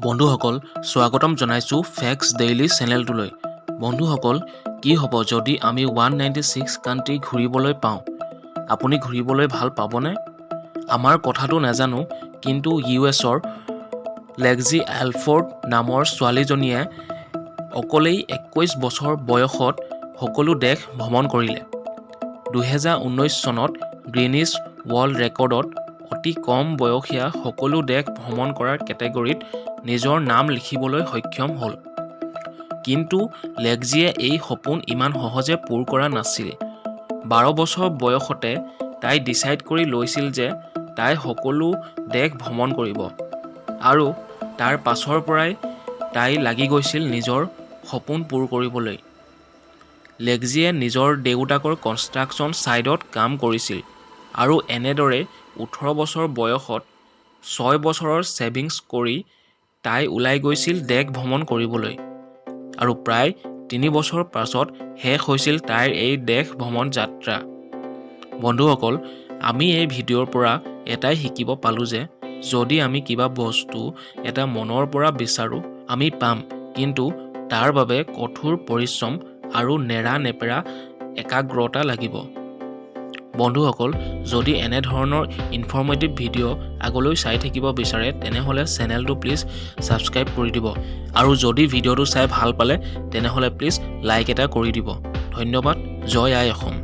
বন্ধুসকল স্বাগতম জনাইছো ফেক্স ডেইলি চেনেলটোলৈ। বন্ধুসকল কি হ'ব যদি আমি 196 কাণ্ট্ৰি ঘূৰিবলৈ পাওঁ? আপুনি ঘূৰিবলৈ ভাল পাবনে? আমাৰ কথাটো নাজানো, কিন্তু ইউএছৰ লেগজি এলফৰ্ড নামৰ ছোৱালীজনীয়ে অকলেই 21 বছৰ বয়সত সকলো দেশ ভ্ৰমণ কৰিলে। 2019 চনত গ্ৰিনিছ ৱৰ্ল্ড ৰেকৰ্ডত অতি কম বয়সীয়া সকলো দেশ ভ্ৰমণ কৰাৰ কেটেগৰীত নিজৰ নাম লিখিবলৈ সক্ষম হ'ল। কিন্তু লেগজিয়ে এই সপোন ইমান সহজে পূৰ কৰা নাছিল। 12 বছৰ বয়সতে তাই ডিচাইড কৰি লৈছিল যে তাই সকলো দেশ ভ্ৰমণ কৰিব, আৰু তাৰ পাছৰ পৰাই তাই লাগি গৈছিল নিজৰ সপোন পূৰ কৰিবলৈ। লেগজিয়ে নিজৰ দেউতাকৰ কনষ্ট্ৰাকশ্যন ছাইটত কাম কৰিছিল, আৰু এনেদৰে 18 বছৰ বয়সত 6 বছৰৰ ছেভিংছ কৰি তাই ওলাই গৈছিল দেশ ভ্ৰমণ কৰিবলৈ, আৰু প্ৰায় 3 বছৰ পাছত শেষ হৈছিল তাইৰ এই দেশ ভ্ৰমণ যাত্ৰা। বন্ধুসকল, আমি এই ভিডিঅ'ৰ পৰা এটাই শিকিব পালোঁ যে যদি আমি কিবা বস্তু এটা মনৰ পৰা বিচাৰোঁ আমি পাম, কিন্তু তাৰ বাবে কঠোৰ পৰিশ্ৰম আৰু নেৰা-নেপেৰা একাগ্ৰতা লাগিব। বন্ধুসকল, যদি এনেধৰণৰ ইনফৰ্মেটিভ ভিডিঅ' আগলৈ চাই থাকিব বিচাৰে তেনেহ'লে চেনেলটো প্লিজ ছাবস্ক্ৰাইব কৰি দিব, আৰু যদি ভিডিঅ'টো চাই ভাল পালে তেনেহ'লে প্লিজ লাইক এটা কৰি দিব। ধন্যবাদ। জয় আই অসম।